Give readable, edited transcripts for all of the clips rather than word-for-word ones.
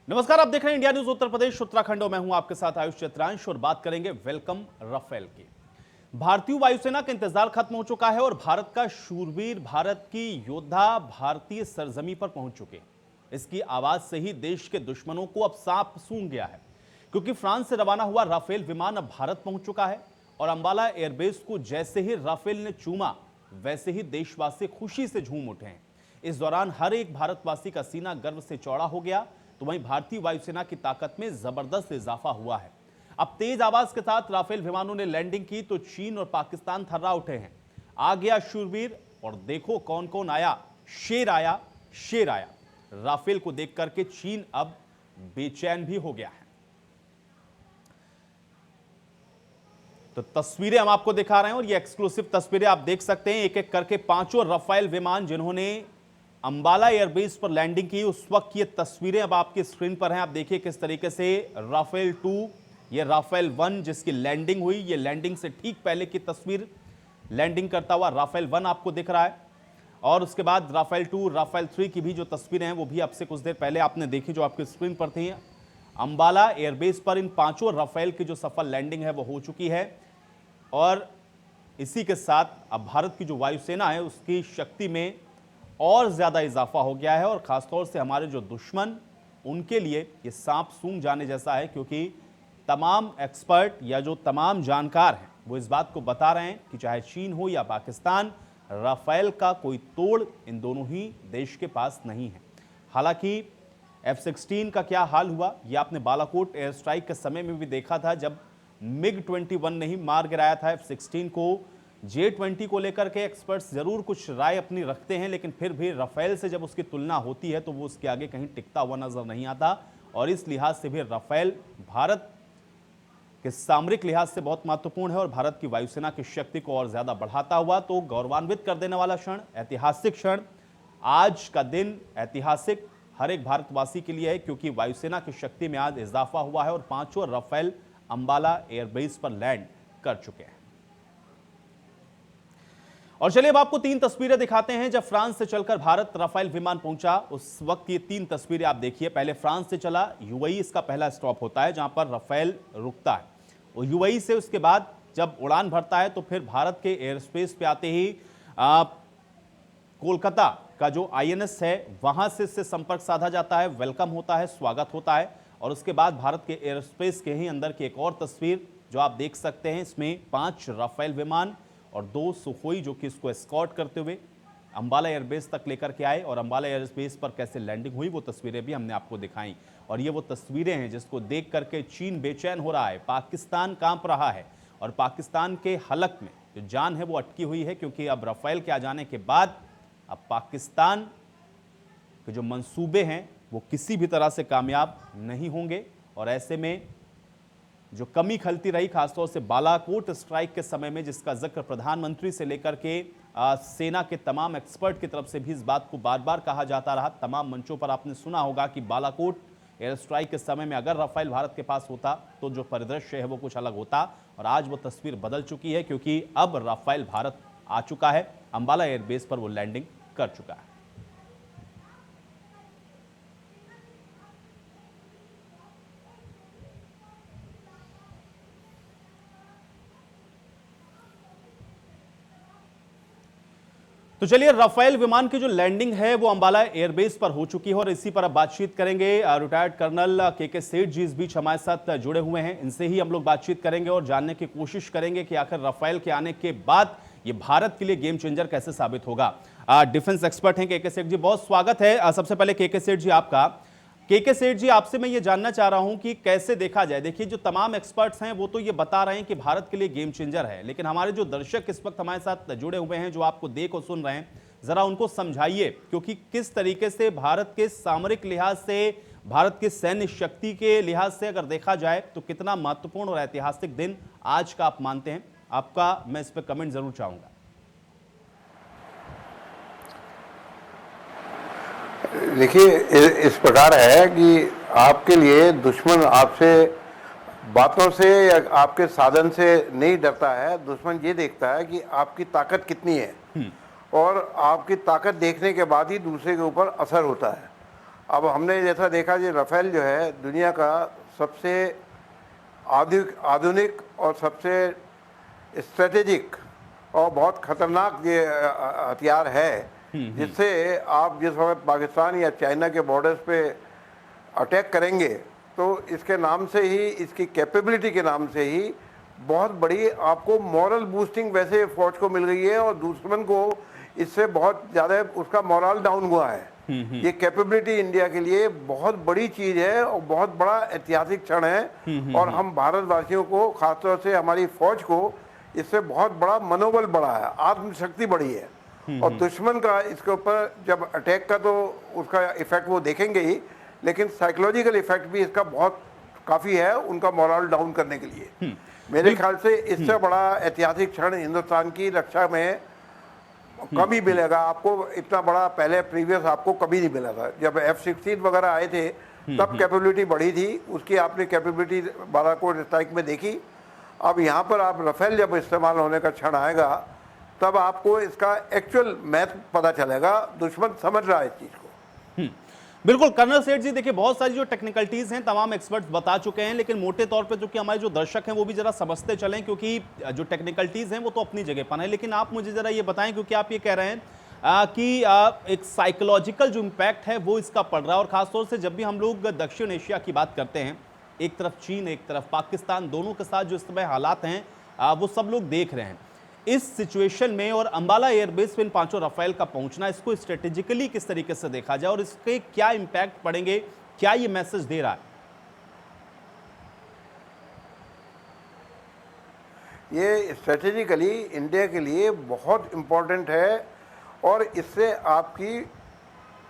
नमस्कार, आप देख रहे हैं इंडिया न्यूज उत्तर प्रदेश उत्तराखंड और मैं हूं आपके साथ आयुष चित्रांश और बात करेंगे वेलकम राफेल की। भारतीय वायुसेना का इंतजार खत्म हो चुका है और भारत का शूरवीर, भारत की योद्धा भारतीय सरजमी पर पहुंच चुके हैं। इसकी आवाज से ही देश के दुश्मनों को अब सांप सूंघ गया है, क्योंकि फ्रांस से रवाना हुआ राफेल विमान अब भारत पहुंच चुका है और अंबाला एयरबेस को जैसे ही राफेल ने चूमा, वैसे ही देशवासी खुशी से झूम उठे हैं। इस दौरान हर एक भारतवासी का सीना गर्व से चौड़ा हो गया। तो वहीं भारतीय वायुसेना की ताकत में जबरदस्त इजाफा हुआ है। अब तेज आवाज के साथ राफेल विमानों ने लैंडिंग की तो चीन और पाकिस्तान थर्रा उठे हैं। आ गया शूरवीर और देखो कौन कौन आया। शेर आया, शेर आया। राफेल को देख करके चीन अब बेचैन भी हो गया है। तो तस्वीरें हम आपको दिखा रहे हैं और ये एक्सक्लूसिव तस्वीरें आप देख सकते हैं। एक एक करके पांचों राफेल विमान जिन्होंने अंबाला एयरबेस पर लैंडिंग की, उस वक्त की ये तस्वीरें अब आपकी स्क्रीन पर हैं। आप देखिए किस तरीके से राफेल 2, ये राफेल 1 जिसकी लैंडिंग हुई, ये लैंडिंग से ठीक पहले की तस्वीर, लैंडिंग करता हुआ राफेल 1 आपको दिख रहा है। और उसके बाद राफेल 2, राफेल 3 की भी जो तस्वीरें हैं वो भी आपसे कुछ देर पहले आपने देखी, जो आपकी स्क्रीन पर थी। अंबाला एयरबेस पर इन पांचों राफेल की जो सफल लैंडिंग है वो हो चुकी है और इसी के साथ अब भारत की जो वायुसेना है उसकी शक्ति में और ज्यादा इजाफा हो गया है। और खासतौर से हमारे जो दुश्मन, उनके लिए ये सांप सूंघ जाने जैसा है, क्योंकि तमाम एक्सपर्ट या जो तमाम जानकार हैं वो इस बात को बता रहे हैं कि चाहे चीन हो या पाकिस्तान, राफेल का कोई तोड़ इन दोनों ही देश के पास नहीं है। हालांकि F-16 का क्या हाल हुआ ये आपने बालाकोट एयर स्ट्राइक के समय में भी देखा था, जब MiG-21 ने ही मार गिराया था F-16 को। J-20 को लेकर के एक्सपर्ट्स जरूर कुछ राय अपनी रखते हैं, लेकिन फिर भी राफेल से जब उसकी तुलना होती है तो वो उसके आगे कहीं टिकता हुआ नजर नहीं आता। और इस लिहाज से भी राफेल भारत के सामरिक लिहाज से बहुत महत्वपूर्ण है और भारत की वायुसेना की शक्ति को और ज्यादा बढ़ाता हुआ तो गौरवान्वित कर देने वाला क्षण, ऐतिहासिक क्षण। आज का दिन ऐतिहासिक हर एक भारतवासी के लिए है, क्योंकि वायुसेना की शक्ति में आज इजाफा हुआ है और पांचों राफेल अंबाला एयरबेस पर लैंड कर चुके हैं। और चलिए अब आपको 3 तस्वीरें दिखाते हैं जब फ्रांस से चलकर भारत राफेल विमान पहुंचा, उस वक्त ये 3 तस्वीरें आप देखिए। पहले फ्रांस से चला, यूएई इसका पहला स्टॉप होता है जहां पर राफेल रुकता है। और यूएई से उसके बाद जब उड़ान भरता है तो फिर भारत के एयर स्पेस पे आते ही कोलकाता का जो INS है वहां से इससे संपर्क साधा जाता है, वेलकम होता है, स्वागत होता है। और उसके बाद भारत के एयर स्पेस के ही अंदर की एक और तस्वीर जो आप देख सकते हैं, इसमें 5 राफेल विमान और 2 सुखोई जो कि इसको एस्कॉर्ट करते हुए अंबाला एयरबेस तक लेकर के आए और अंबाला एयरबेस पर कैसे लैंडिंग हुई वो तस्वीरें भी हमने आपको दिखाई। और ये वो तस्वीरें हैं जिसको देख करके चीन बेचैन हो रहा है, पाकिस्तान कांप रहा है और पाकिस्तान के हलक में जो जान है वो अटकी हुई है, क्योंकि अब राफेल के आ जाने के बाद अब पाकिस्तान के जो मंसूबे हैं वो किसी भी तरह से कामयाब नहीं होंगे। और ऐसे में जो कमी खलती रही खासतौर से बालाकोट स्ट्राइक के समय में, जिसका जिक्र प्रधानमंत्री से लेकर के सेना के तमाम एक्सपर्ट की तरफ से भी इस बात को बार बार कहा जाता रहा। तमाम मंचों पर आपने सुना होगा कि बालाकोट एयर स्ट्राइक के समय में अगर राफेल भारत के पास होता तो जो परिदृश्य है वो कुछ अलग होता। और आज वो तस्वीर बदल चुकी है, क्योंकि अब राफेल भारत आ चुका है, अंबाला एयरबेस पर वो लैंडिंग कर चुका है। तो चलिए, राफेल विमान की जो लैंडिंग है वो अंबाला एयरबेस पर हो चुकी है और इसी पर अब बातचीत करेंगे। रिटायर्ड कर्नल के सेठ जी इस बीच हमारे साथ जुड़े हुए हैं, इनसे ही हम लोग बातचीत करेंगे और जानने की कोशिश करेंगे कि आखिर राफेल के आने के बाद ये भारत के लिए गेम चेंजर कैसे साबित होगा। डिफेंस एक्सपर्ट हैं के सेठ जी, बहुत स्वागत है। सबसे पहले के सेठ जी आपका। के सेठ जी, आपसे मैं ये जानना चाह रहा हूं कि कैसे देखा जाए। देखिए, जो तमाम एक्सपर्ट्स हैं वो तो ये बता रहे हैं कि भारत के लिए गेम चेंजर है, लेकिन हमारे जो दर्शक इस वक्त हमारे साथ जुड़े हुए हैं, जो आपको देख और सुन रहे हैं, जरा उनको समझाइए, क्योंकि किस तरीके से भारत के सामरिक लिहाज से, भारत के सैन्य शक्ति के लिहाज से अगर देखा जाए तो कितना महत्वपूर्ण और ऐतिहासिक दिन आज का आप मानते हैं। आपका मैं इस पर कमेंट जरूर चाहूंगा। देखिए, इस प्रकार है कि आपके लिए दुश्मन आपसे बातों से या आपके साधन से नहीं डरता है। दुश्मन ये देखता है कि आपकी ताकत कितनी है और आपकी ताकत देखने के बाद ही दूसरे के ऊपर असर होता है। अब हमने जैसा देखा कि राफेल जो है दुनिया का सबसे आधुनिक और सबसे स्ट्रेटेजिक और बहुत खतरनाक ये हथियार है, जिससे आप जिस वक्त पाकिस्तान या चाइना के बॉर्डर्स पे अटैक करेंगे तो इसके नाम से ही, इसकी कैपेबिलिटी के नाम से ही बहुत बड़ी आपको मॉरल बूस्टिंग वैसे फौज को मिल गई है, और दुश्मन को इससे बहुत ज़्यादा उसका मॉरल डाउन हुआ है। ये कैपेबिलिटी इंडिया के लिए बहुत बड़ी चीज़ है और बहुत बड़ा ऐतिहासिक क्षण है, और हम भारतवासियों को, खासतौर से हमारी फौज को, इससे बहुत बड़ा मनोबल बढ़ा है, आत्मशक्ति बढ़ी है। और दुश्मन का इसके ऊपर जब अटैक का तो उसका इफेक्ट वो देखेंगे ही, लेकिन साइकोलॉजिकल इफेक्ट भी इसका बहुत काफ़ी है उनका मोरल डाउन करने के लिए। मेरे ख्याल से इससे बड़ा ऐतिहासिक क्षण हिंदुस्तान की रक्षा में कभी मिलेगा आपको, इतना बड़ा पहले प्रीवियस आपको कभी नहीं मिला था। जब F-16 वगैरह आए थे तब कैपेबिलिटी बढ़ी थी, उसकी आपने कैपेबिलिटी बालाकोट स्ट्राइक में देखी। अब यहाँ पर आप राफेल जब इस्तेमाल होने का क्षण आएगा तब आपको इसका एक्चुअल महत्व पता चलेगा, दुश्मन समझ रहा है इस चीज़ को। बिल्कुल कर्नल सेठ जी, देखिए बहुत सारी जो टेक्निकलिटीज हैं तमाम एक्सपर्ट्स बता चुके हैं, लेकिन मोटे तौर पे जो कि हमारे जो दर्शक हैं वो भी जरा समझते चलें, क्योंकि जो टेक्निकलिटीज हैं वो तो अपनी जगह पर है। लेकिन आप मुझे जरा ये बताएं, क्योंकि आप ये कह रहे हैं कि एक साइकोलॉजिकल जो इम्पैक्ट है वो इसका पड़ रहा है, और खासतौर से जब भी हम लोग दक्षिण एशिया की बात करते हैं, एक तरफ चीन एक तरफ पाकिस्तान, दोनों के साथ जो इस समय हालात हैं वो सब लोग देख रहे हैं। इस सिचुएशन में और अंबाला एयरबेस पे इन 5 राफेल का पहुंचना, इसको स्ट्रेटेजिकली किस तरीके से देखा जाए और इसके क्या इंपैक्ट पड़ेंगे, क्या ये मैसेज दे रहा है? ये स्ट्रेटेजिकली इंडिया के लिए बहुत इम्पोर्टेंट है, और इससे आपकी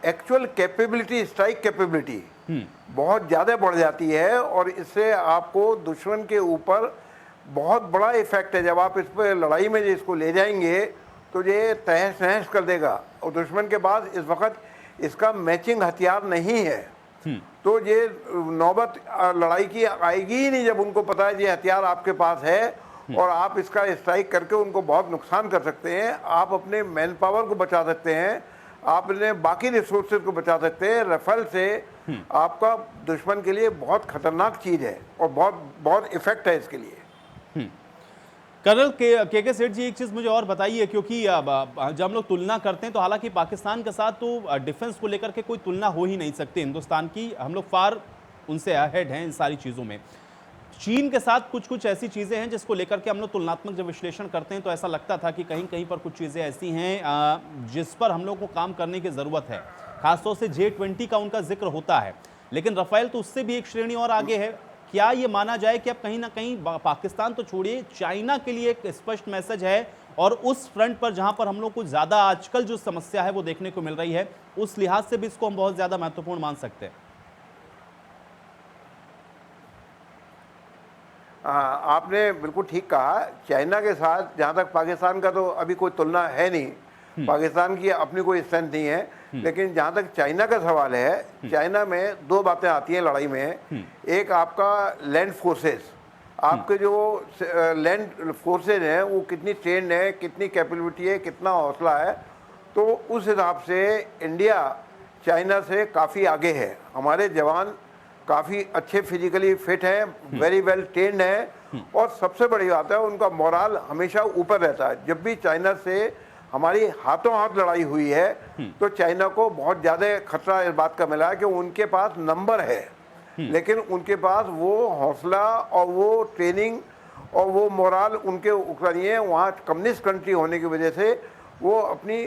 एक्चुअल कैपेबिलिटी, स्ट्राइक कैपेबिलिटी बहुत ज़्यादा बढ़ जाती है, और इससे आपको दुश्मन के ऊपर बहुत बड़ा इफेक्ट है। जब आप इस पर लड़ाई में इसको ले जाएंगे तो ये तहस नहस कर देगा, और दुश्मन के पास इस वक्त इसका मैचिंग हथियार नहीं है। तो ये नौबत लड़ाई की आएगी ही नहीं जब उनको पता है ये हथियार आपके पास है, और आप इसका स्ट्राइक करके उनको बहुत नुकसान कर सकते हैं। आप अपने मैन पावर को बचा सकते हैं, आप अपने बाकी रिसोर्सेज को बचा सकते हैं। राफेल से आपका दुश्मन के लिए बहुत खतरनाक चीज़ है, और बहुत इफेक्ट है इसके लिए। कर्नल के सेठ जी, एक चीज़ मुझे और बताइए, क्योंकि जब हम लोग तुलना करते हैं तो हालांकि पाकिस्तान के साथ तो डिफेंस को लेकर के कोई तुलना हो ही नहीं सकती हिंदुस्तान की, हम लोग फार उनसे अहेड हैं इन सारी चीज़ों में। चीन के साथ कुछ कुछ ऐसी चीज़ें हैं जिसको लेकर के हम लोग तुलनात्मक जब विश्लेषण करते हैं तो ऐसा लगता था कि कहीं कहीं पर कुछ चीज़ें ऐसी हैं जिस पर हम लोग को काम करने की ज़रूरत है। खासतौर से J-20 का उनका जिक्र होता है, लेकिन राफेल तो उससे भी एक श्रेणी और आगे है। क्या ये माना जाए कि अब कहीं ना कहीं पाकिस्तान तो छोड़िए, चाइना के लिए एक स्पष्ट मैसेज है, और उस फ्रंट पर जहां पर हम लोग को ज़्यादा आजकल जो समस्या है वो देखने को मिल रही है, उस लिहाज से भी इसको हम बहुत ज़्यादा महत्वपूर्ण मान सकते हैं? आपने बिल्कुल ठीक कहा। चाइना के साथ जहाँ तक पाकिस्तान का तो अभी कोई तुलना है नहीं, पाकिस्तान की अपनी कोई स्ट्रेंथ नहीं है, लेकिन जहाँ तक चाइना का सवाल है, चाइना में दो बातें आती हैं लड़ाई में। एक आपका लैंड फोर्सेस, आपके जो लैंड फोर्सेज हैं वो कितनी ट्रेंड है, कितनी कैपेबिलिटी है, कितना हौसला है, तो उस हिसाब से इंडिया चाइना से काफ़ी आगे है। हमारे जवान काफ़ी अच्छे फिजिकली फिट हैं, वेरी वेल ट्रेंड हैं, और सबसे बड़ी बात है उनका मोरल हमेशा ऊपर रहता है। जब भी चाइना से हमारी हाथों हाथ लड़ाई हुई है तो चाइना को बहुत ज़्यादा खतरा इस बात का मिला है कि उनके पास नंबर है, लेकिन उनके पास वो हौसला और वो ट्रेनिंग और वो मोरल उनके ऊपर नहीं है। वहाँ कम्युनिस्ट कंट्री होने की वजह से वो अपनी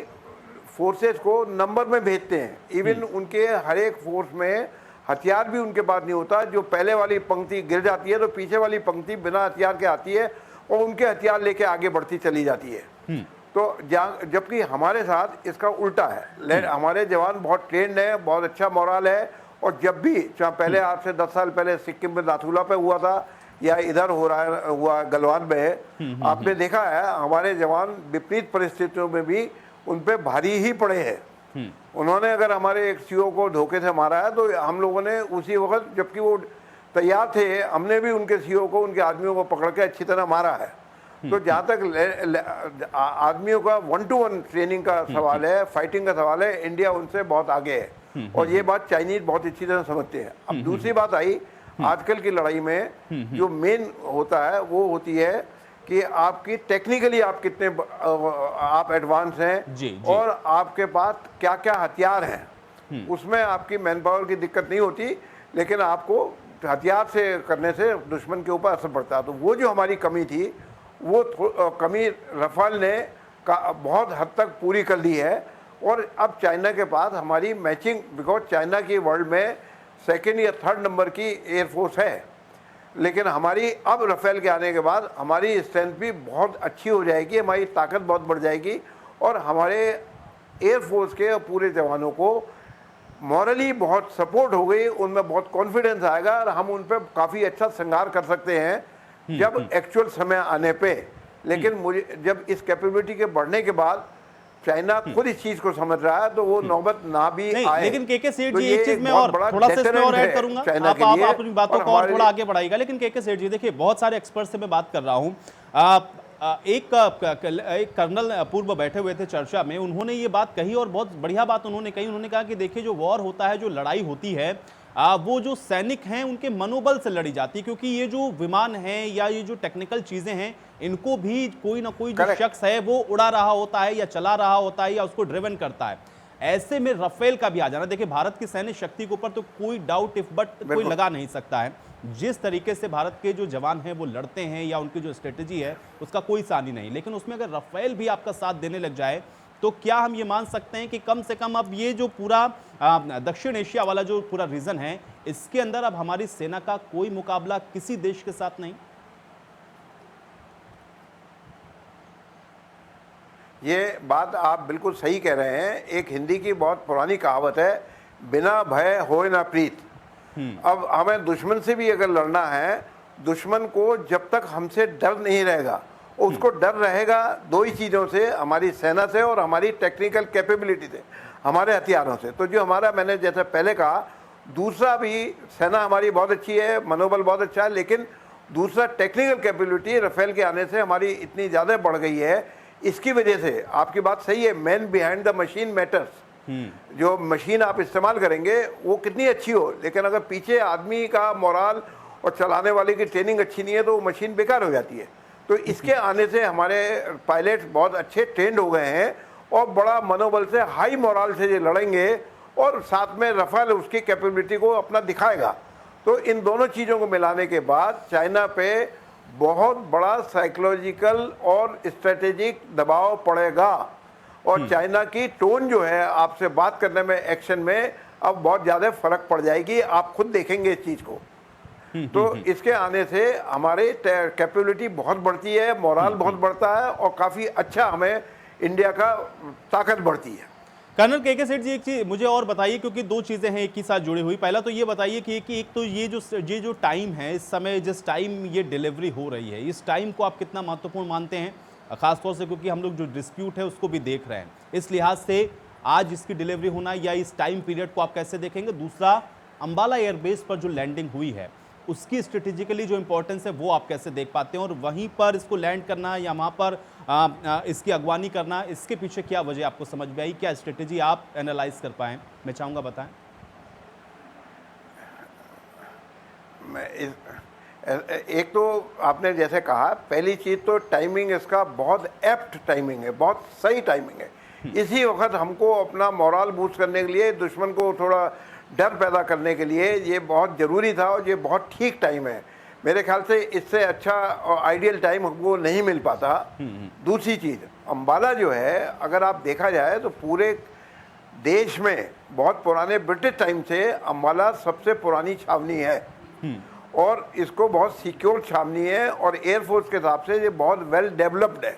फोर्सेस को नंबर में भेजते हैं। इवन उनके हर एक फोर्स में हथियार भी उनके पास नहीं होता। जो पहले वाली पंक्ति गिर जाती है तो पीछे वाली पंक्ति बिना हथियार के आती है और उनके हथियार लेके आगे बढ़ती चली जाती है। तो जबकि हमारे साथ इसका उल्टा है। हमारे जवान बहुत ट्रेंड है, बहुत अच्छा मोरल है, और जब भी चाहे पहले आज से 10 साल पहले सिक्किम में नाथुला पे हुआ था या इधर हुआ गलवान में, आपने देखा है हमारे जवान विपरीत परिस्थितियों में भी उन पे भारी ही पड़े हैं। उन्होंने अगर हमारे एक सीओ को धोखे से मारा है तो हम लोगों ने उसी वक्त, जबकि वो तैयार थे, हमने भी उनके सीओ को, उनके आदमियों को पकड़ के अच्छी तरह मारा है। तो जहाँ तक आदमियों का 1-to-1 ट्रेनिंग का सवाल है, फाइटिंग का सवाल है, इंडिया उनसे बहुत आगे है। और ये बात चाइनीज बहुत अच्छी तरह समझते हैं। अब दूसरी बात आई, आजकल की लड़ाई में जो मेन होता है वो होती है कि आपकी टेक्निकली आप कितने आप एडवांस हैं जी। और आपके पास क्या क्या हथियार हैं। उसमें आपकी मैन पावर की दिक्कत नहीं होती, लेकिन आपको हथियार से करने से दुश्मन के ऊपर असर पड़ता है। तो वो जो हमारी कमी थी, वो कमी रफाल ने बहुत हद तक पूरी कर ली है। और अब चाइना के पास हमारी मैचिंग, बिकॉज चाइना की वर्ल्ड में सेकंड या थर्ड नंबर की एयरफोर्स है, लेकिन हमारी अब राफेल के आने के बाद हमारी स्ट्रेंथ भी बहुत अच्छी हो जाएगी, हमारी ताकत बहुत बढ़ जाएगी और हमारे एयरफोर्स के पूरे जवानों को मॉरली बहुत सपोर्ट हो गई, उनमें बहुत कॉन्फिडेंस आएगा और हम उन पर काफ़ी अच्छा श्रृंगार कर सकते हैं जब एक्चुअल समय आने पे। लेकिन मुझे जब इस कैपेबिलिटी के बढ़ने के बाद चाइना खुद इस चीज को समझ रहा है, तो वो नौबत ना भी आए। लेकिन केके सेठ तो जी, एक चीज में और थोड़ा सा इसमें और ऐड करूंगा, आप अपनी बातों को और थोड़ा आगे बढ़ाइएगा। लेकिन केके सेठ जी देखिए, बहुत सारे एक्सपर्ट से मैं बात कर रहा हूं, एक कर्नल पूर्व बैठे हुए थे चर्चा में, उन्होंने ये बात कही और बहुत बढ़िया बात उन्होंने कही। उन्होंने कहा कि देखिए, जो वॉर होता है, जो लड़ाई होती है, वो जो सैनिक हैं उनके मनोबल से लड़ी जाती है, क्योंकि ये जो विमान हैं या ये जो टेक्निकल चीजें हैं, इनको भी कोई ना कोई जो शख्स है वो उड़ा रहा होता है या चला रहा होता है या उसको ड्रिवन करता है। ऐसे में राफेल का भी आ जाना, देखिए भारत की सैन्य शक्ति के ऊपर तो कोई डाउट इफ बट कोई लगा नहीं सकता है। जिस तरीके से भारत के जो जवान हैं वो लड़ते हैं या उनकी जो स्ट्रेटेजी है उसका कोई सानी नहीं, लेकिन उसमें अगर राफेल भी आपका साथ देने लग जाए तो क्या हम ये मान सकते हैं कि कम से कम अब ये जो पूरा दक्षिण एशिया वाला जो पूरा रीजन है, इसके अंदर अब हमारी सेना का कोई मुकाबला किसी देश के साथ नहीं? ये बात आप बिल्कुल सही कह रहे हैं। एक हिंदी की बहुत पुरानी कहावत है, बिना भय होए ना प्रीत। अब हमें दुश्मन से भी अगर लड़ना है, दुश्मन को जब तक हमसे डर नहीं रहेगा, उसको डर रहेगा दो ही चीज़ों से, हमारी सेना से और हमारी टेक्निकल कैपेबिलिटी से, हमारे हथियारों से। तो जो हमारा, मैंने जैसे पहले कहा, दूसरा भी सेना हमारी बहुत अच्छी है, मनोबल बहुत अच्छा है, लेकिन दूसरा टेक्निकल कैपेबिलिटी राफेल के आने से हमारी इतनी ज़्यादा बढ़ गई है। इसकी वजह से आपकी बात सही है, man behind the machine matters. जो मशीन आप इस्तेमाल करेंगे वो कितनी अच्छी हो, लेकिन अगर पीछे आदमी का मोराल और चलाने वाले की ट्रेनिंग अच्छी नहीं है तो वो मशीन बेकार हो जाती है। तो इसके आने से हमारे पायलट बहुत अच्छे ट्रेंड हो गए हैं और बड़ा मनोबल से, हाई मोराल से ये लड़ेंगे और साथ में राफेल उसकी कैपेबिलिटी को अपना दिखाएगा। तो इन दोनों चीज़ों को मिलाने के बाद चाइना पे बहुत बड़ा साइकोलॉजिकल और स्ट्रेटेजिक दबाव पड़ेगा और चाइना की टोन जो है आपसे बात करने में, एक्शन में अब बहुत ज़्यादा फर्क पड़ जाएगी। आप खुद देखेंगे इस चीज़ को। तो इसके आने से हमारे कैपेबिलिटी बहुत बढ़ती है, मोराल बहुत बढ़ता है और काफ़ी अच्छा हमें इंडिया का ताकत बढ़ती है। कर्नल केके सेठ जी, एक चीज मुझे और बताइए, क्योंकि दो चीजें हैं एक ही साथ जुड़ी हुई। पहला तो ये बताइए कि एक तो ये जो टाइम है, इस समय जिस टाइम ये डिलीवरी हो रही है, इस टाइम को आप कितना महत्वपूर्ण मानते हैं, खासतौर से क्योंकि हम लोग जो डिस्प्यूट है उसको भी देख रहे हैं, इस लिहाज से आज इसकी डिलीवरी होना या इस टाइम पीरियड को आप कैसे देखेंगे? दूसरा, अंबाला एयरबेस पर जो लैंडिंग हुई है उसकी स्ट्रेटेजिकली जो इंपॉर्टेंस है वो आप कैसे देख पाते हैं, और वहीं पर इसको लैंड करना या वहाँ पर इसकी अगवानी करना, इसके पीछे क्या वजह आपको समझ में आई, क्या स्ट्रेटेजी आप एनालाइज कर पाएं? मैं चाहूँगा बताएं। एक तो आपने जैसे कहा, पहली चीज़ तो टाइमिंग इसका बहुत एप्ट टाइमिंग है, बहुत सही टाइमिंग है। इसी वक्त हमको अपना मोराल बूस्ट करने के लिए, दुश्मन को थोड़ा डर पैदा करने के लिए ये बहुत ज़रूरी था और ये बहुत ठीक टाइम है। मेरे ख्याल से इससे अच्छा और आइडियल टाइम हमको नहीं मिल पाता। दूसरी चीज़, अंबाला जो है, अगर आप देखा जाए तो पूरे देश में बहुत पुराने ब्रिटिश टाइम से अंबाला सबसे पुरानी छावनी है और इसको बहुत सिक्योर छावनी है और एयरफोर्स के हिसाब से ये बहुत वेल डेवलप्ड है।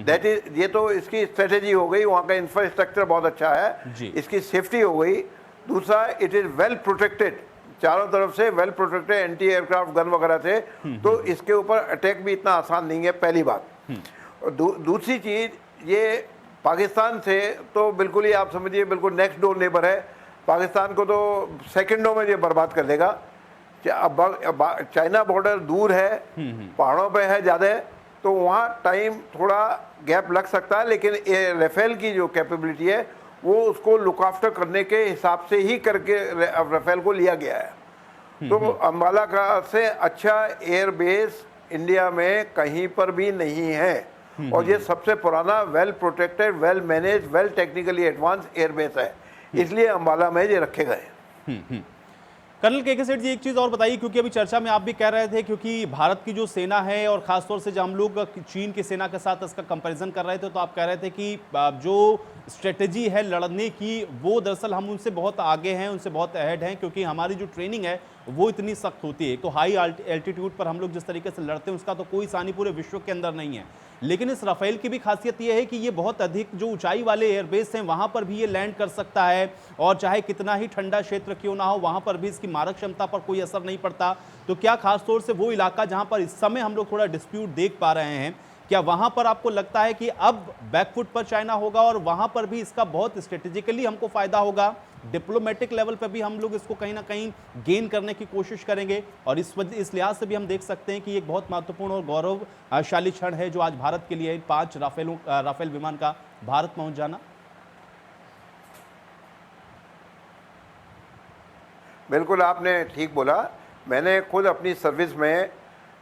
दैट इज, ये तो इसकी स्ट्रेटेजी हो गई, वहाँ का इंफ्रास्ट्रक्चर बहुत अच्छा है, इसकी सेफ्टी हो गई। दूसरा, इट इज़ वेल प्रोटेक्टेड, चारों तरफ से well protected anti aircraft gun वगैरह से, तो इसके ऊपर अटैक भी इतना आसान नहीं है, पहली बात। दूसरी चीज़, ये पाकिस्तान से तो बिल्कुल ही आप समझिए बिल्कुल नेक्स्ट डोर नेबर है। पाकिस्तान को तो सेकंडों में ये बर्बाद कर देगा। चाइना बॉर्डर दूर है, पहाड़ों पे है ज़्यादा, तो वहाँ टाइम थोड़ा गैप लग सकता है, लेकिन राफेल की जो कैपेबिलिटी है वो उसको लुक आफ्टर करने के हिसाब से ही करके राफेल को लिया गया है। तो अंबाला का से अच्छा एयरबेस इंडिया में कहीं पर भी नहीं है, और ये सबसे पुराना well protected, well manage, well technically advance airbase है, इसलिए अंबाला में ये रखे गए। कर्नल के सेठ जी, एक चीज और बताइए, क्योंकि अभी चर्चा में आप भी कह रहे थे, क्योंकि भारत की जो सेना है और खासतौर से जब हम लोग चीन की सेना के साथ इसका कंपैरिजन कर रहे थे, तो आप कह रहे थे कि जो स्ट्रेटेजी है लड़ने की, वो दरअसल हम उनसे बहुत आगे हैं, उनसे बहुत अहेड हैं, क्योंकि हमारी जो ट्रेनिंग है वो इतनी सख्त होती है। तो हाई एल्टीट्यूड पर हम लोग जिस तरीके से लड़ते हैं उसका तो कोई सानी पूरे विश्व के अंदर नहीं है। लेकिन इस राफेल की भी खासियत ये है कि ये बहुत अधिक जो ऊंचाई वाले एयरबेस हैं वहां पर भी ये लैंड कर सकता है, और चाहे कितना ही ठंडा क्षेत्र क्यों ना हो वहां पर भी इसकी मारक क्षमता पर कोई असर नहीं पड़ता। तो क्या खासतौर से वो इलाका जहां पर इस समय हम लोग थोड़ा डिस्प्यूट देख पा रहे हैं, क्या वहां पर आपको लगता है कि अब बैकफुट पर चाइना होगा और वहां पर भी इसका बहुत स्ट्रेटेजिकली हमको फायदा होगा, डिप्लोमेटिक लेवल पर भी हम लोग इसको कहीं ना कहीं गेन करने की कोशिश करेंगे? और इस लिहाज से भी हम देख सकते हैं कि एक बहुत महत्वपूर्ण और गौरवशाली क्षण है जो आज भारत के लिए 5 राफेल विमान का भारत पहुंच जाना। बिल्कुल आपने ठीक बोला। मैंने खुद अपनी सर्विस में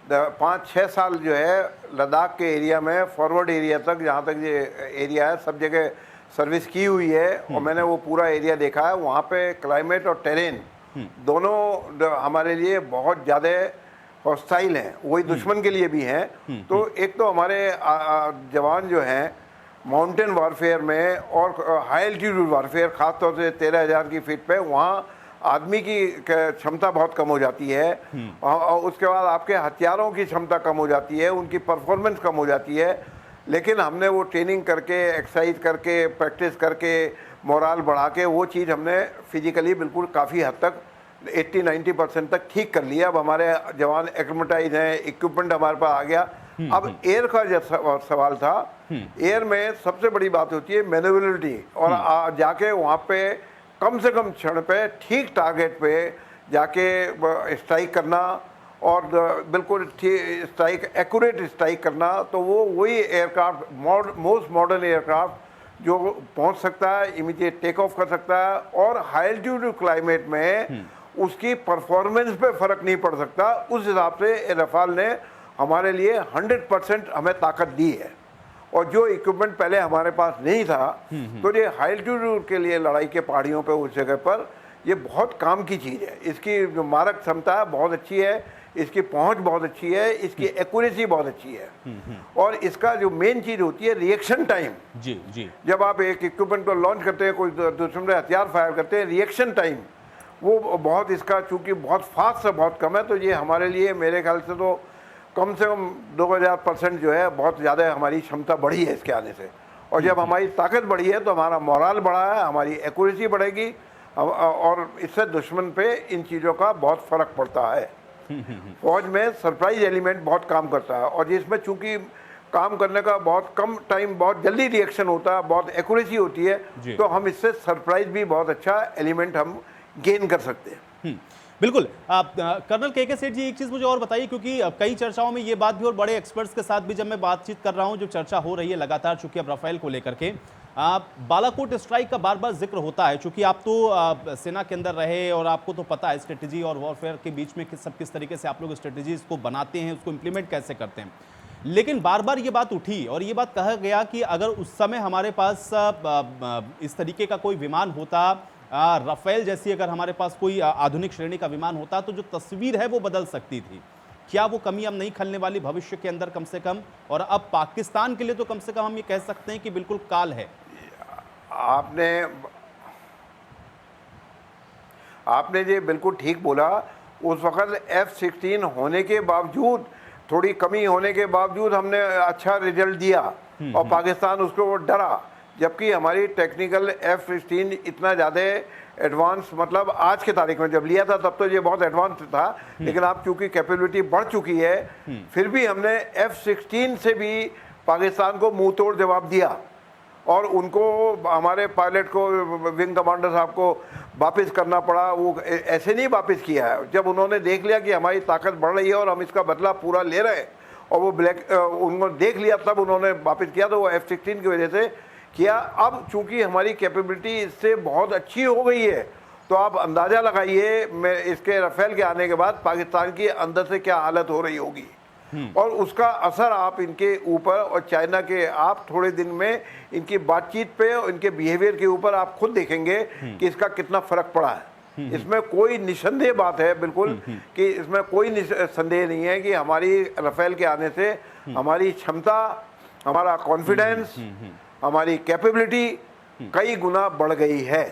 5-6 साल जो है लद्दाख के एरिया में, फॉरवर्ड एरिया तक, जहाँ तक ये एरिया है, सब जगह सर्विस की हुई है, और मैंने वो पूरा एरिया देखा है। वहाँ पे क्लाइमेट और टेरेन दोनों हमारे लिए बहुत ज़्यादा हॉस्टाइल हैं, वही दुश्मन के लिए भी हैं। तो एक तो हमारे जवान जो हैं माउंटेन वारफेयर में और हाई एल्टीट्यूड वारफेयर, ख़ासतौर से 13,000 की फीट पे, वहाँ आदमी की क्षमता बहुत कम हो जाती है, और उसके बाद आपके हथियारों की क्षमता कम हो जाती है, उनकी परफॉर्मेंस कम हो जाती है। लेकिन हमने वो ट्रेनिंग करके, एक्सरसाइज करके, प्रैक्टिस करके, मोराल बढ़ा के वो चीज़ हमने फिजिकली बिल्कुल काफ़ी हद तक 80-90% तक ठीक कर लिया। अब हमारे जवान एक्लेमेटाइज हैं, इक्विपमेंट हमारे पास आ गया। अब एयर का जो सवाल था, एयर में सबसे बड़ी बात होती है मैनेवरेबिलिटी, और जाके वहाँ पे कम से कम क्षण पे ठीक टारगेट पे जाके स्ट्राइक करना, और बिल्कुल स्ट्राइक, एक्यूरेट स्ट्राइक करना। तो वो वही एयरक्राफ्ट, मोस्ट मॉडर्न एयरक्राफ्ट जो पहुंच सकता है, इमीडिएट टेक ऑफ कर सकता है, और हाई एल्टीट्यूड क्लाइमेट में उसकी परफॉर्मेंस पे फर्क नहीं पड़ सकता। उस हिसाब से राफेल ने हमारे लिए 100% हमें ताकत दी है, और जो इक्विपमेंट पहले हमारे पास नहीं था। तो ये हाई एल्टीट्यूड के लिए लड़ाई के पहाड़ियों पे, उस जगह पर ये बहुत काम की चीज़ है। इसकी जो मारक क्षमता है बहुत अच्छी है, इसकी पहुंच बहुत अच्छी है, इसकी एक्यूरेसी बहुत अच्छी है, और इसका जो मेन चीज़ होती है रिएक्शन टाइम। जी। जब आप एक इक्विपमेंट को लॉन्च करते हैं, कोई दुश्मन से हथियार फायर करते हैं, रिएक्शन टाइम वो बहुत, इसका चूँकि बहुत फास्ट से बहुत कम है, तो ये हमारे लिए मेरे ख्याल से तो कम से कम 2000% जो है बहुत ज़्यादा हमारी क्षमता बढ़ी है इसके आने से। और जब हमारी ताकत बढ़ी है तो हमारा मोराल बढ़ा है, हमारी एक्यूरेसी बढ़ेगी, और इससे दुश्मन पे इन चीज़ों का बहुत फ़र्क पड़ता है। फौज में सरप्राइज एलिमेंट बहुत काम करता है, और इसमें चूंकि काम करने का बहुत कम टाइम, बहुत जल्दी रिएक्शन होता है, बहुत एक्यूरेसी होती है, तो हम इससे सरप्राइज भी बहुत अच्छा एलिमेंट हम गेन कर सकते हैं। बिल्कुल। कर्नल के सेठ जी, एक चीज़ मुझे और बताइए, क्योंकि कई चर्चाओं में ये बात भी, और बड़े एक्सपर्ट्स के साथ भी जब मैं बातचीत कर रहा हूँ, जो चर्चा हो रही है लगातार, चूंकि अब राफेल को लेकर के बालाकोट स्ट्राइक का बार बार जिक्र होता है, चूंकि आप तो सेना के अंदर रहे और आपको तो पता है स्ट्रेटेजी और वॉरफेयर के बीच में किस तरीके से आप लोग स्ट्रेटेजीज को बनाते हैं, उसको इंप्लीमेंट कैसे करते हैं। लेकिन बार बार ये बात उठी और ये बात कहा गया कि अगर उस समय हमारे पास इस तरीके का कोई विमान होता, राफेल जैसी अगर हमारे पास कोई आधुनिक श्रेणी का विमान होता, तो जो तस्वीर है वो बदल सकती थी। क्या वो कमी अब नहीं खलने वाली भविष्य के अंदर कम से कम? और अब पाकिस्तान के लिए तो कम से कम हम ये कह सकते हैं कि बिल्कुल काल है। आपने ये बिल्कुल ठीक बोला। उस वक्त F-16 होने के बावजूद, थोड़ी कमी होने के बावजूद हमने अच्छा रिजल्ट दिया, और पाकिस्तान उसको डरा। जबकि हमारी टेक्निकल F-16 इतना ज़्यादा एडवांस, मतलब आज के तारीख में जब लिया था तब तो ये बहुत एडवांस था, लेकिन अब चूंकि कैपेबिलिटी बढ़ चुकी है, फिर भी हमने F-16 से भी पाकिस्तान को मुंह तोड़ जवाब दिया, और उनको, हमारे पायलट को, विंग कमांडर साहब को वापस करना पड़ा। वो ऐसे नहीं वापस किया है, जब उन्होंने देख लिया कि हमारी ताकत बढ़ रही है और हम इसका बदला पूरा ले रहे हैं, और वो उनको देख लिया, तब उन्होंने वापस किया। तो वो F-16 की वजह से किया। अब चूंकि हमारी कैपेबिलिटी इससे बहुत अच्छी हो गई है, तो आप अंदाज़ा लगाइए मैं इसके राफेल के आने के बाद पाकिस्तान की अंदर से क्या हालत हो रही होगी, और उसका असर आप इनके ऊपर और चाइना के आप थोड़े दिन में इनकी बातचीत पे और इनके बिहेवियर के ऊपर आप खुद देखेंगे कि इसका कितना फर्क पड़ा है। इसमें कोई निसंदेह बात है बिल्कुल कि इसमें कोई संदेह नहीं है कि हमारी राफेल के आने से हमारी क्षमता, हमारा कॉन्फिडेंस, हमारी कैपेबिलिटी कई गुना बढ़ गई है।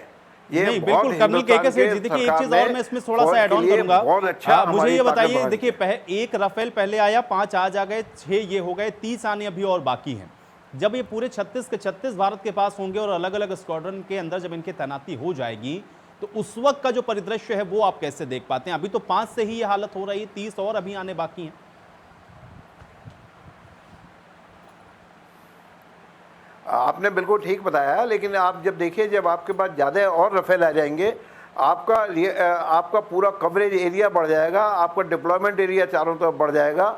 ये नहीं बिल्कुल कर्नल के सेठ जी, देखिए एक चीज और मैं इसमें थोड़ा सा ऐड ऑन करूंगा। बहुत अच्छा मुझे ये बताइए, देखिए एक राफेल पहले आया, 5 आज आ गए, 6 ये हो गए, 30 आने अभी और बाकी हैं। जब ये पूरे 36 के 36 भारत के पास होंगे और अलग अलग स्क्वाड्रन के अंदर जब इनकी तैनाती हो जाएगी, तो उस वक्त का जो परिदृश्य है वो आप कैसे देख पाते हैं? अभी तो 5 से ही ये हालत हो रही है, 30 और अभी आने बाकी हैं। आपने बिल्कुल ठीक बताया, लेकिन आप जब देखिए जब आपके पास ज़्यादा और राफेल आ जाएंगे, आपका पूरा कवरेज एरिया बढ़ जाएगा, आपका डिप्लॉयमेंट एरिया चारों तरफ बढ़ जाएगा,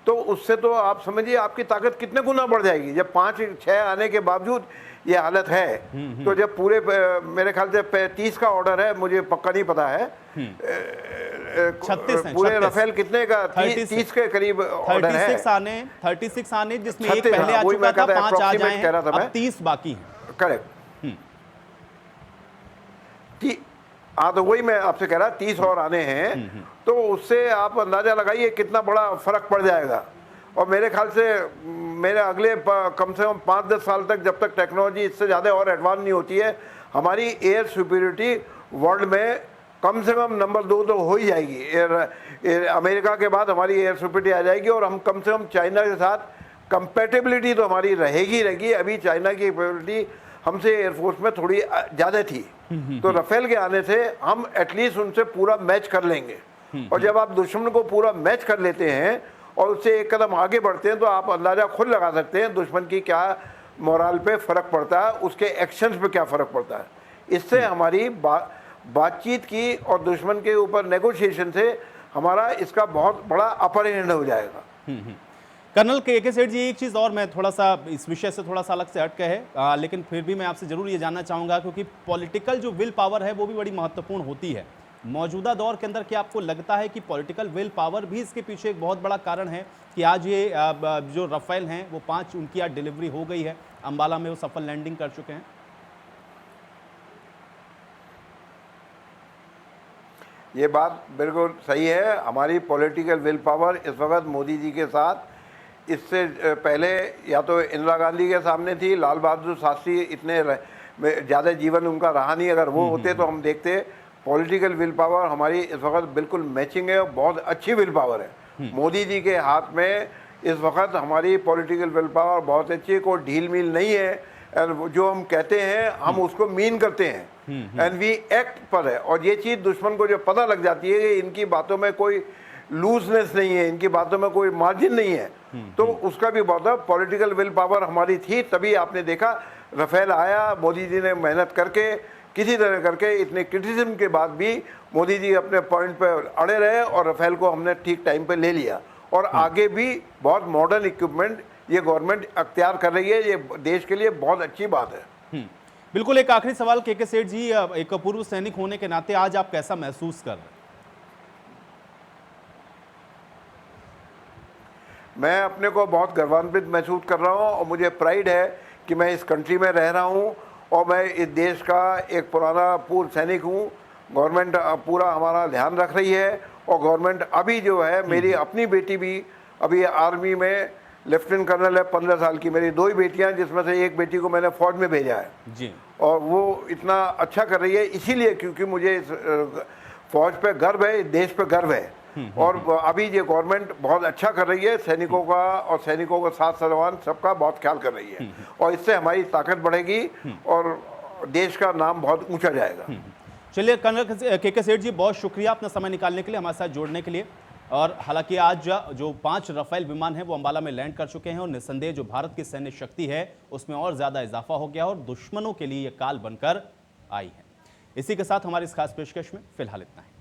तो उससे तो आप समझिए आपकी ताकत कितने गुना बढ़ जाएगी। जब 5-6 आने के बावजूद ये हालत है, तो जब पूरे मेरे ख्याल से 30 का ऑर्डर है, मुझे पक्का नहीं पता है, 36 पूरे राफेल कितने का 30 के करीब ऑर्डर है। 36 आने जिसमें एक पहले आ चुका था, 5 आ जाए हैं, अब 30 बाकी हैं। करेक्ट। हाँ, तो वही मैं आपसे कह रहा, 30 और आने हैं, तो उससे आप अंदाजा लगाइए कितना बड़ा फर्क पड़ जाएगा। और मेरे ख्याल से मेरे अगले कम से कम 5-10 साल तक, जब तक टेक्नोलॉजी इससे ज़्यादा और एडवांस नहीं होती है, हमारी एयर सुपीरियरिटी वर्ल्ड में कम से कम नंबर 2 तो हो ही जाएगी। अमेरिका के बाद हमारी एयर सुपीरियरिटी आ जाएगी, और हम कम से कम चाइना के साथ कंपेटेबिलिटी तो हमारी रहेगी। अभी चाइना की कैपेबिलिटी हमसे एयरफोर्स में थोड़ी ज़्यादा थी, तो राफेल के आने से हम एटलीस्ट उनसे पूरा मैच कर लेंगे। और जब आप दुश्मन को पूरा मैच कर लेते हैं और उससे एक कदम आगे बढ़ते हैं, तो आप अंदाज़ा खुद लगा सकते हैं दुश्मन की क्या मोरल पे फ़र्क पड़ता है, उसके एक्शंस पे क्या फ़र्क पड़ता है। इससे हमारी बातचीत की और दुश्मन के ऊपर नेगोशिएशन से हमारा इसका बहुत बड़ा अपर हैंड हो जाएगा। कर्नल के सेठ जी, एक चीज़ और मैं थोड़ा सा इस विषय से थोड़ा सा अलग से हटके है, लेकिन फिर भी मैं आपसे ज़रूर ये जानना चाहूँगा, क्योंकि पॉलिटिकल जो विल पावर है वो भी बड़ी महत्वपूर्ण होती है मौजूदा दौर के अंदर। क्या आपको लगता है कि पॉलिटिकल विल पावर भी इसके पीछे एक बहुत बड़ा कारण है कि आज ये जो राफेल हैं वो 5 उनकी आज डिलीवरी हो गई है, अंबाला में वो सफल लैंडिंग कर चुके हैं? ये बात बिल्कुल सही है। हमारी पॉलिटिकल विल पावर इस वक्त मोदी जी के साथ, इससे पहले या तो इंदिरा गांधी के सामने थी, लाल बहादुर शास्त्री इतने ज़्यादा जीवन उनका रहा नहीं, अगर वो होते तो हम देखते। पॉलिटिकल विल पावर हमारी इस वक्त बिल्कुल मैचिंग है और बहुत अच्छी विल पावर है। मोदी जी के हाथ में इस वक्त हमारी पॉलिटिकल विल पावर बहुत अच्छी, कोई ढील मील नहीं है। जो हम कहते हैं हम उसको मीन करते हैं, एंड वी एक्ट पर है। और ये चीज़ दुश्मन को जो पता लग जाती है कि इनकी बातों में कोई लूजनेस नहीं है, इनकी बातों में कोई मार्जिन नहीं है, तो उसका भी बहुत पॉलिटिकल विल पावर हमारी थी। तभी आपने देखा राफेल आया, मोदी जी ने मेहनत करके किसी तरह करके, इतने क्रिटिसिज्म के बाद भी मोदी जी अपने पॉइंट पे अड़े रहे और राफेल को हमने ठीक टाइम पे ले लिया। और आगे भी बहुत मॉडर्न इक्विपमेंट ये गवर्नमेंट अख्तियार कर रही है, ये देश के लिए बहुत अच्छी बात है। बिल्कुल। एक आखिरी सवाल के सेठ जी, एक पूर्व सैनिक होने के नाते आज आप कैसा महसूस कर रहे हैं? मैं अपने को बहुत गर्वान्वित महसूस कर रहा हूँ, और मुझे प्राइड है कि मैं इस कंट्री में रह रहा हूँ और मैं इस देश का एक पुराना पूर्व सैनिक हूँ। गवर्नमेंट पूरा हमारा ध्यान रख रही है, और गवर्नमेंट अभी जो है, मेरी अपनी बेटी भी अभी आर्मी में लेफ्टिनेंट कर्नल है, 15 साल की। मेरी 2 ही बेटियाँ, जिसमें से एक बेटी को मैंने फौज में भेजा है जी, और वो इतना अच्छा कर रही है इसीलिए क्योंकि मुझे इस फौज पे गर्व है, इस देश पे गर्व है। और अभी ये गवर्नमेंट बहुत अच्छा कर रही है, सैनिकों का और सैनिकों का साथ सलमान सबका बहुत ख्याल कर रही है, और इससे हमारी ताकत बढ़ेगी और देश का नाम बहुत ऊंचा जाएगा। चलिए कर्नल के सेठ जी, बहुत शुक्रिया अपना समय निकालने के लिए, हमारे साथ जोड़ने के लिए। और हालांकि आज जो 5 राफेल विमान हैं वो अंबाला में लैंड कर चुके हैं, और निस्संदेह जो भारत की सैन्य शक्ति है उसमें और ज़्यादा इजाफा हो गया और दुश्मनों के लिए ये काल बनकर आई है। इसी के साथ हमारी इस खास पेशकश में फिलहाल इतना है।